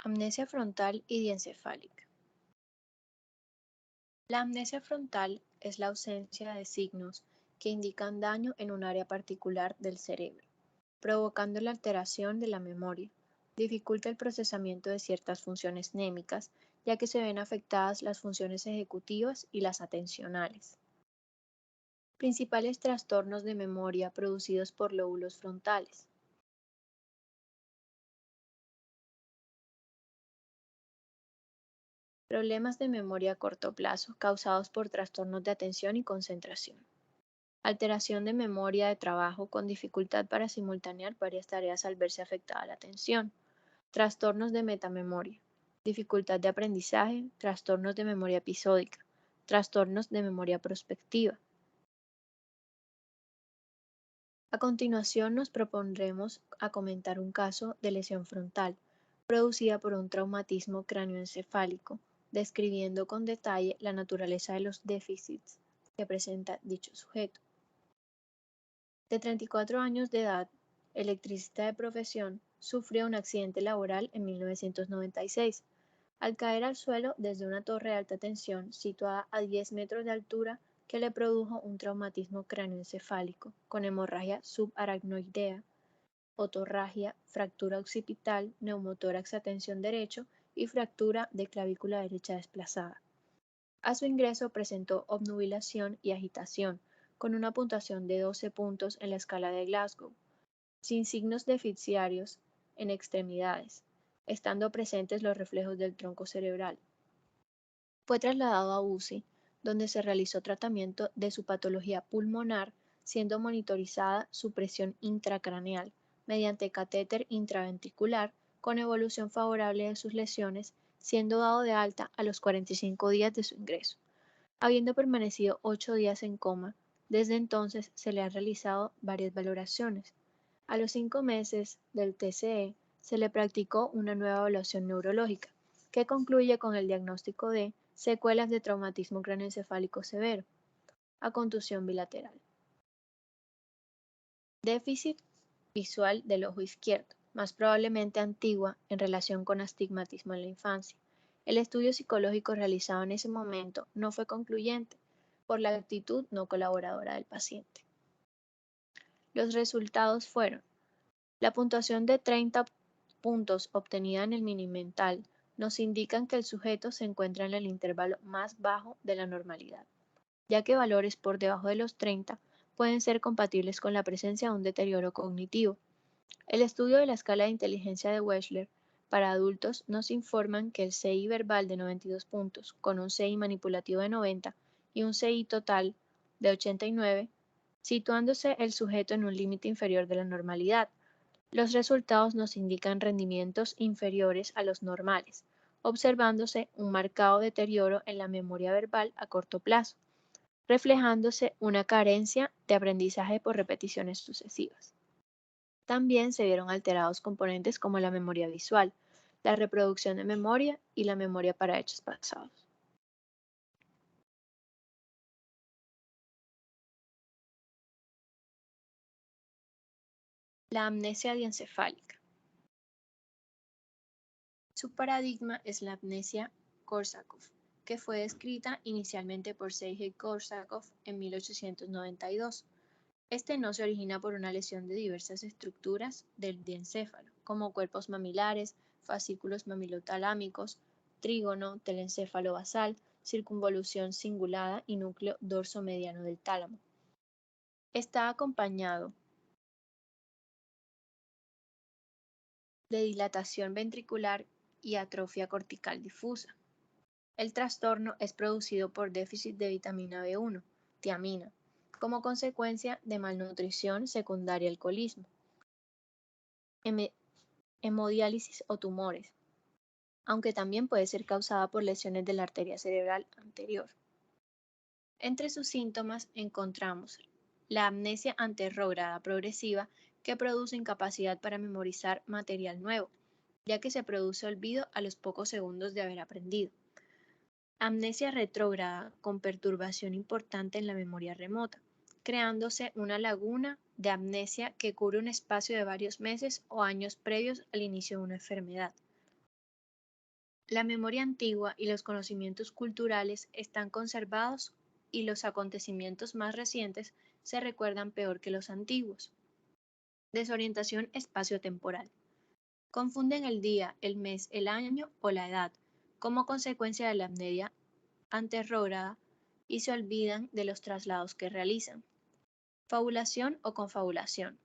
Amnesia frontal y diencefálica. La amnesia frontal es la ausencia de signos que indican daño en un área particular del cerebro, provocando la alteración de la memoria. Dificulta el procesamiento de ciertas funciones némicas, ya que se ven afectadas las funciones ejecutivas y las atencionales. Principales trastornos de memoria producidos por lóbulos frontales. Problemas de memoria a corto plazo causados por trastornos de atención y concentración. Alteración de memoria de trabajo con dificultad para simultanear varias tareas al verse afectada la atención. Trastornos de metamemoria. Dificultad de aprendizaje, trastornos de memoria episódica, trastornos de memoria prospectiva. A continuación nos propondremos a comentar un caso de lesión frontal producida por un traumatismo cráneoencefálico, describiendo con detalle la naturaleza de los déficits que presenta dicho sujeto. De 34 años de edad, electricista de profesión, sufrió un accidente laboral en 1996 al caer al suelo desde una torre de alta tensión situada a 10 metros de altura que le produjo un traumatismo cráneoencefálico con hemorragia subaracnoidea, otorragia, fractura occipital, neumotórax a tensión derecho y fractura de clavícula derecha desplazada. A su ingreso presentó obnubilación y agitación, con una puntuación de 12 puntos en la escala de Glasgow, sin signos deficiarios en extremidades, estando presentes los reflejos del tronco cerebral. Fue trasladado a UCI, donde se realizó tratamiento de su patología pulmonar, siendo monitorizada su presión intracraneal mediante catéter intraventricular con evolución favorable de sus lesiones, siendo dado de alta a los 45 días de su ingreso. Habiendo permanecido 8 días en coma, desde entonces se le han realizado varias valoraciones. A los 5 meses del TCE se le practicó una nueva evaluación neurológica, que concluye con el diagnóstico de secuelas de traumatismo craneoencefálico severo, a contusión bilateral. Déficit visual del ojo izquierdo, más probablemente antigua en relación con astigmatismo en la infancia. El estudio psicológico realizado en ese momento no fue concluyente por la actitud no colaboradora del paciente. Los resultados fueron: la puntuación de 30 puntos obtenida en el mini mental nos indican que el sujeto se encuentra en el intervalo más bajo de la normalidad, ya que valores por debajo de los 30 pueden ser compatibles con la presencia de un deterioro cognitivo. El estudio de la escala de inteligencia de Wechsler para adultos nos informan que el CI verbal de 92 puntos, con un CI manipulativo de 90 y un CI total de 89, situándose el sujeto en un límite inferior de la normalidad. Los resultados nos indican rendimientos inferiores a los normales, observándose un marcado deterioro en la memoria verbal a corto plazo, reflejándose una carencia de aprendizaje por repeticiones sucesivas. También se vieron alterados componentes como la memoria visual, la reproducción de memoria y la memoria para hechos pasados. La amnesia diencefálica. Su paradigma es la amnesia Korsakoff, que fue descrita inicialmente por Sergei Korsakoff en 1892. Este no se origina por una lesión de diversas estructuras del diencéfalo, como cuerpos mamilares, fascículos mamilotalámicos, trígono, telencéfalo basal, circunvolución cingulada y núcleo dorso-mediano del tálamo. Está acompañado de dilatación ventricular y atrofia cortical difusa. El trastorno es producido por déficit de vitamina B1, tiamina, como consecuencia de malnutrición secundaria al alcoholismo, hemodiálisis o tumores, aunque también puede ser causada por lesiones de la arteria cerebral anterior. Entre sus síntomas encontramos la amnesia anterrógrada progresiva, que produce incapacidad para memorizar material nuevo, ya que se produce olvido a los pocos segundos de haber aprendido. Amnesia retrógrada con perturbación importante en la memoria remota, creándose una laguna de amnesia que cubre un espacio de varios meses o años previos al inicio de una enfermedad. La memoria antigua y los conocimientos culturales están conservados y los acontecimientos más recientes se recuerdan peor que los antiguos. Desorientación espaciotemporal. Confunden el día, el mes, el año o la edad como consecuencia de la amnesia anterrógrada y se olvidan de los traslados que realizan. Fabulación o confabulación.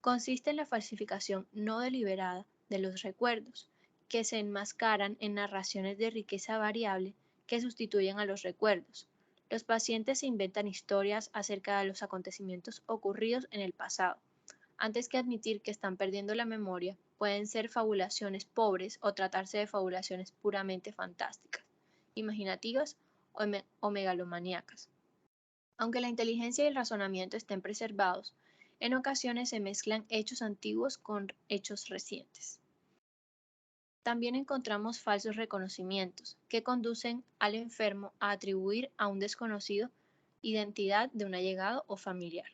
Consiste en la falsificación no deliberada de los recuerdos, que se enmascaran en narraciones de riqueza variable que sustituyen a los recuerdos. Los pacientes se inventan historias acerca de los acontecimientos ocurridos en el pasado. Antes que admitir que están perdiendo la memoria, pueden ser fabulaciones pobres o tratarse de fabulaciones puramente fantásticas, imaginativas o megalomaníacas. Aunque la inteligencia y el razonamiento estén preservados, en ocasiones se mezclan hechos antiguos con hechos recientes. También encontramos falsos reconocimientos, que conducen al enfermo a atribuir a un desconocido identidad de un allegado o familiar.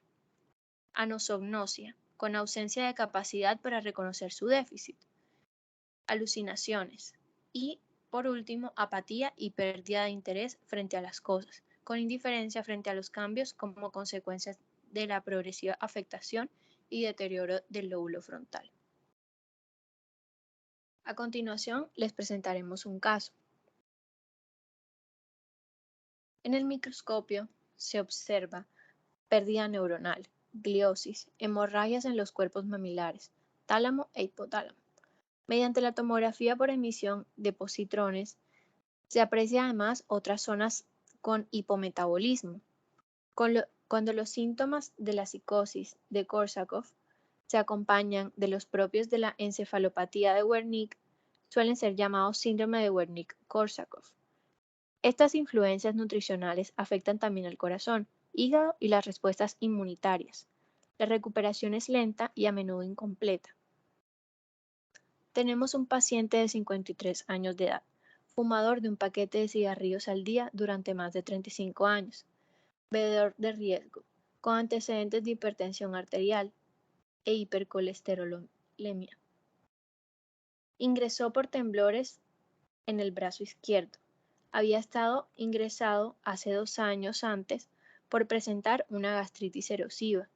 Anosognosia, con ausencia de capacidad para reconocer su déficit. Alucinaciones. Y, por último, apatía y pérdida de interés frente a las cosas, con indiferencia frente a los cambios como consecuencias de la progresiva afectación y deterioro del lóbulo frontal. A continuación, les presentaremos un caso. En el microscopio se observa pérdida neuronal, gliosis, hemorragias en los cuerpos mamilares, tálamo e hipotálamo. Mediante la tomografía por emisión de positrones, se aprecia además otras zonas con hipometabolismo. Cuando los síntomas de la psicosis de Korsakoff se acompañan de los propios de la encefalopatía de Wernicke, suelen ser llamados síndrome de Wernicke-Korsakoff. Estas influencias nutricionales afectan también al corazón, hígado y las respuestas inmunitarias. La recuperación es lenta y a menudo incompleta. Tenemos un paciente de 53 años de edad, fumador de un paquete de cigarrillos al día durante más de 35 años, bebedor de riesgo, con antecedentes de hipertensión arterial e hipercolesterolemia. Ingresó por temblores en el brazo izquierdo. Había estado ingresado hace 2 años antes por presentar una gastritis erosiva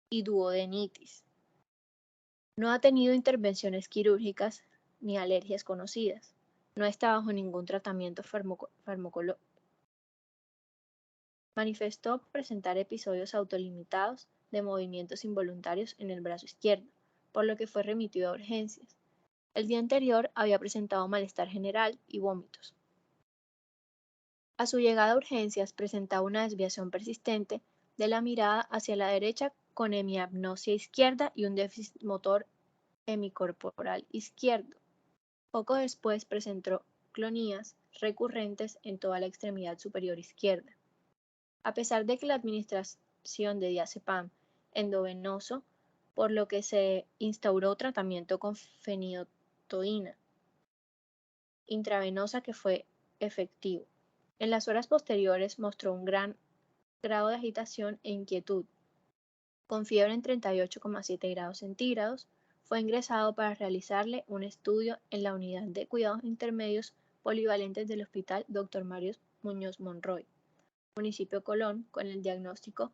y duodenitis. No ha tenido intervenciones quirúrgicas ni alergias conocidas. No está bajo ningún tratamiento farmacológico. Manifestó presentar episodios autolimitados de movimientos involuntarios en el brazo izquierdo, por lo que fue remitido a urgencias. El día anterior había presentado malestar general y vómitos. A su llegada a urgencias presentaba una desviación persistente de la mirada hacia la derecha con hemiapnosia izquierda y un déficit motor hemicorporal izquierdo. Poco después presentó clonías recurrentes en toda la extremidad superior izquierda. A pesar de que la administración de diazepam endovenoso, por lo que se instauró tratamiento con fenitoína intravenosa que fue efectivo. En las horas posteriores mostró un gran grado de agitación e inquietud. Con fiebre en 38,7 grados centígrados, fue ingresado para realizarle un estudio en la unidad de cuidados intermedios polivalentes del Hospital Dr. Mario Muñoz Monroy, municipio Colón, con el diagnóstico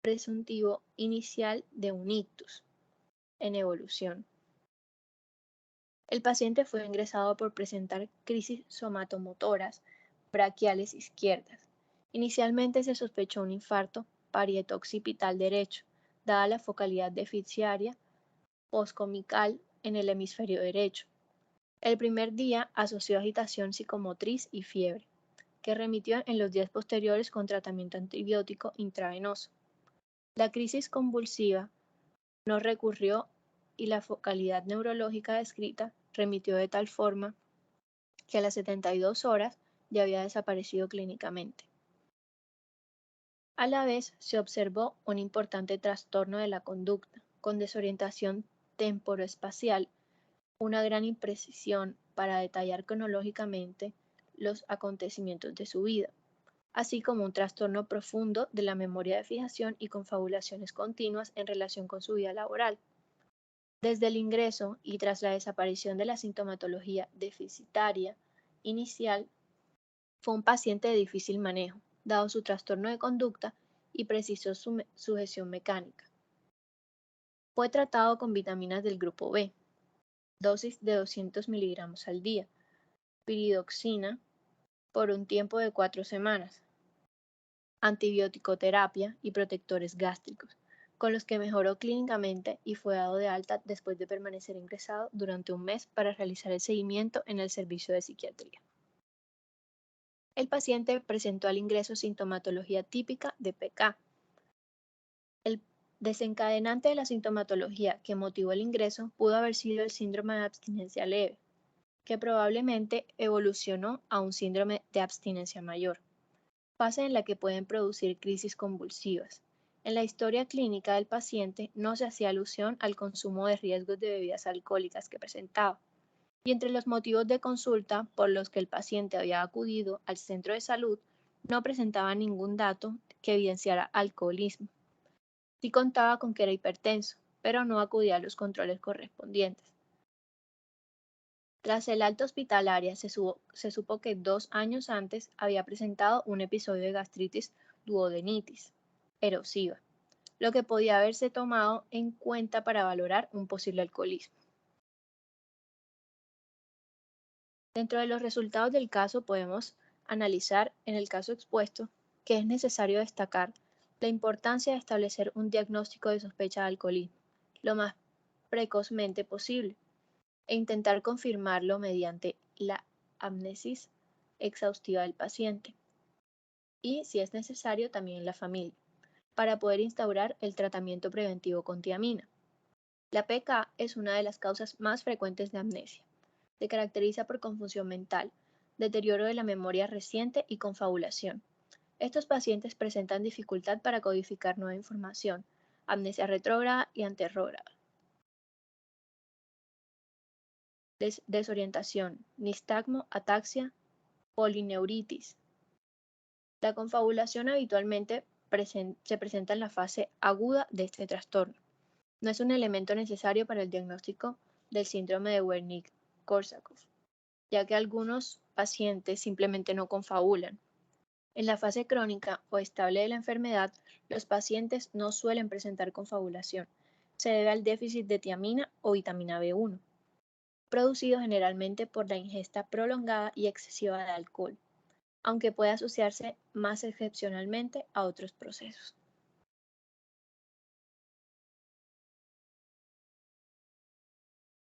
presuntivo inicial de un ictus en evolución. El paciente fue ingresado por presentar crisis somatomotoras braquiales izquierdas. Inicialmente se sospechó un infarto parieto-occipital derecho, dada la focalidad deficitaria postcomical en el hemisferio derecho. El primer día asoció agitación psicomotriz y fiebre, que remitió en los días posteriores con tratamiento antibiótico intravenoso. La crisis convulsiva no recurrió y la focalidad neurológica descrita remitió de tal forma que a las 72 horas ya había desaparecido clínicamente. A la vez, se observó un importante trastorno de la conducta, con desorientación temporoespacial, una gran imprecisión para detallar cronológicamente los acontecimientos de su vida, así como un trastorno profundo de la memoria de fijación y confabulaciones continuas en relación con su vida laboral. Desde el ingreso y tras la desaparición de la sintomatología deficitaria inicial fue un paciente de difícil manejo, dado su trastorno de conducta y precisó sujeción mecánica. Fue tratado con vitaminas del grupo B, dosis de 200 miligramos al día, piridoxina por un tiempo de 4 semanas, antibiótico-terapia y protectores gástricos, con los que mejoró clínicamente y fue dado de alta después de permanecer ingresado durante un mes para realizar el seguimiento en el servicio de psiquiatría. El paciente presentó al ingreso sintomatología típica de PK. El desencadenante de la sintomatología que motivó el ingreso pudo haber sido el síndrome de abstinencia leve, que probablemente evolucionó a un síndrome de abstinencia mayor, fase en la que pueden producir crisis convulsivas. En la historia clínica del paciente no se hacía alusión al consumo de riesgos de bebidas alcohólicas que presentaba, y entre los motivos de consulta por los que el paciente había acudido al centro de salud no presentaba ningún dato que evidenciara alcoholismo. Sí contaba con que era hipertenso, pero no acudía a los controles correspondientes. Tras el alta hospitalaria, se supo que 2 años antes había presentado un episodio de gastritis duodenitis erosiva, lo que podía haberse tomado en cuenta para valorar un posible alcoholismo. Dentro de los resultados del caso podemos analizar en el caso expuesto que es necesario destacar la importancia de establecer un diagnóstico de sospecha de alcoholismo lo más precozmente posible e intentar confirmarlo mediante la amnesis exhaustiva del paciente y, si es necesario, también la familia, para poder instaurar el tratamiento preventivo con tiamina. La PK es una de las causas más frecuentes de amnesia. Se caracteriza por confusión mental, deterioro de la memoria reciente y confabulación. Estos pacientes presentan dificultad para codificar nueva información, amnesia retrógrada y anterrógrada. Desorientación, nistagmo, ataxia, polineuritis. La confabulación habitualmente se presenta en la fase aguda de este trastorno. No es un elemento necesario para el diagnóstico del síndrome de Wernicke-Korsakoff, ya que algunos pacientes simplemente no confabulan. En la fase crónica o estable de la enfermedad, los pacientes no suelen presentar confabulación. Se debe al déficit de tiamina o vitamina B1, producido generalmente por la ingesta prolongada y excesiva de alcohol, aunque puede asociarse más excepcionalmente a otros procesos.